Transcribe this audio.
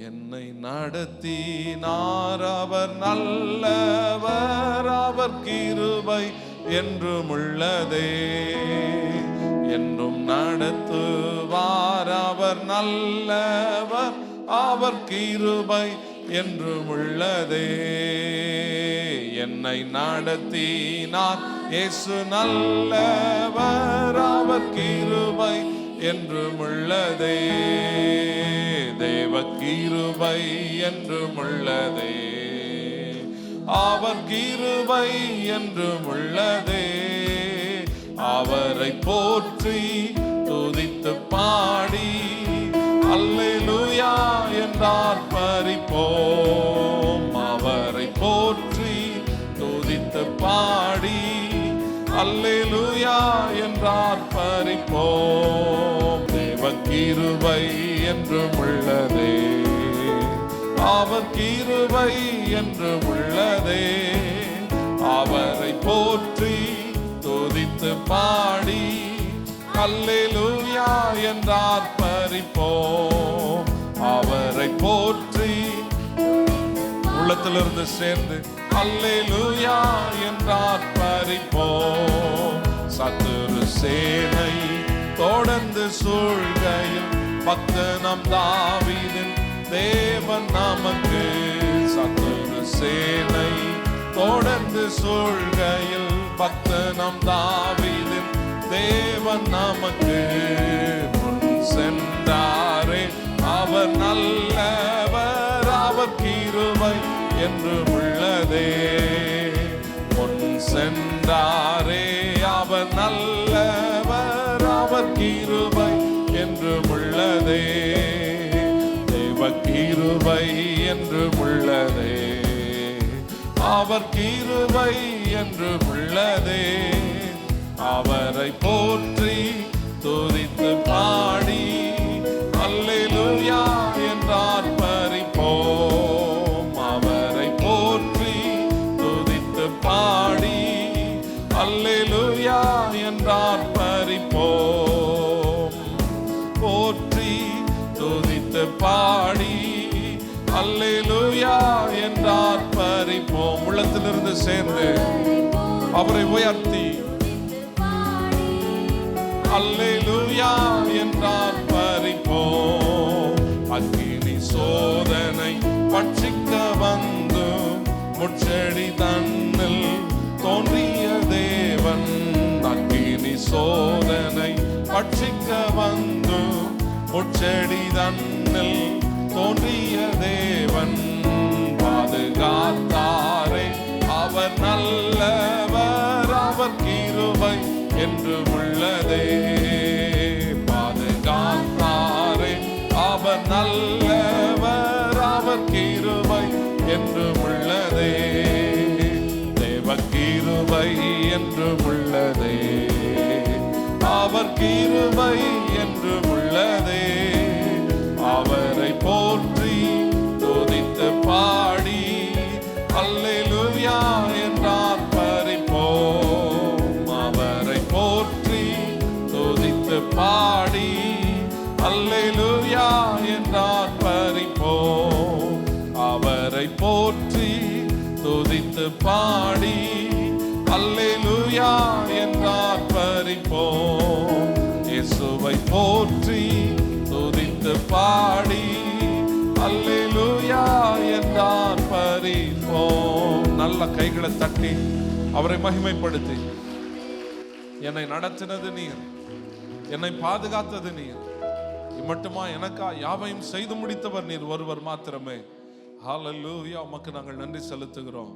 என்னை நடத்தினார் அவர் நல்லவர், அவர் கிருபை என்றும் உள்ளதே. என்றும் நடத்துவார் அவர் நல்லவர், அவர் கிருபை என்றும் உள்ளதே. என்னை நடத்தினார் இயேசு நல்லவர், அவர் கிருபை என்றும் உள்ளதே. தேவ கிருபை என்றும் உள்ளதே, அவர் கிருபை என்றும் உள்ளதே. அவரை போற்றி துதித்து பாடி அல்லேலூயா என்றார் பரிப்போம். அவரை போற்றி துதித்து பாடி அல்லேலூயா என்றார் பரிப்போம். தேவ கிருபை என்றும் உள்ளதே, அவர் கிருபை என்றும் உள்ளதே. அவரை போற்றி துதித்து பாடி அல்லேலூயா என்றார் பரிப்போம். அவரை போற்றி உள்ளத்திலிருந்து சேர்ந்து அல்லேலூயா என்றார் பரிப்போம். சத்துரு சேனை தொடர்ந்து சூழ்கையில் பக்தனம் தாவீதின் தேவன் நமக்கு. சத்துரு சேனை தொடர்ந்து சூழ்கையில் பக்தனம் தாவீதின் தேவன் நமக்கு. முன் சென்றாரே அவர் நல்லவர், அவர் கிருபை என்றும் உள்ளதே. முன் சென்றாரே அவர் நல்லவர், அவர் கிருபை என்றும் உள்ளதே. தேவ கிருபை என்றும் உள்ளதே, அவர் கிருபை என்றும் உள்ளதே. அவரை போற்றி துதித்து பாடி அல்லேலூயா என்றார் பரிப்போம். அவரை போற்றி துதித்து பாடி அல்லேலூயா என்றார் பரிப்போம். போற்றி துதித்து பாடி அல்லேலூயா என்றார் பரிப்போம். உள்ளத்திலிருந்து சேர்ந்து அவரை உயர்த்தி அல்லேலூயா என்றார் பரிப்போம். அக்கினி சோதனை பட்சிக்க வந்து முட்செடி தன்னில் தோன்றிய தேவன். அக்கினி சோதனை பட்சிக்க வந்து முட்செடி தன்னில் தோன்றிய தேவன். பாதுகாத்தாரே அவர் நல்லவர், அவர் கிருபை என்றும் உள்ளதே. பாதுகாத்தாரே அவர் நல்லவர், அவர் கிருபை என்றும் உள்ளதே. தேவ கிருபை என்றும் உள்ளதே, அவர் கிருபை என்றும் உள்ளதே. அவரை போற்றி துதித்து பாடி அல்லேலூயா என்றார் பரிப்போம். அவரை போற்றி துதித்து பாடி அல்லேலூயா என்றார் பரிப்போம். அவரை போற்றி துதித்து பாடி அல்லேலூயா என்றார் பரிப்போம். இயேசுவை போற்றி துதித்து பாடி அல்லேலூயா என்றார் பரிப்போம். நல்ல கைகளை தட்டி அவரை மகிமைப்படுத்தி, என்னை நடத்தினது நீர், என்னை பாதுகாத்தது நீர், இம்மட்டுமா எனக்கா யாவையும் செய்து முடித்தவர் நீர் ஒருவர் மாத்திரமே. ஹல்லேலூயா, உமக்கு நாங்கள் நன்றி செலுத்துகிறோம்.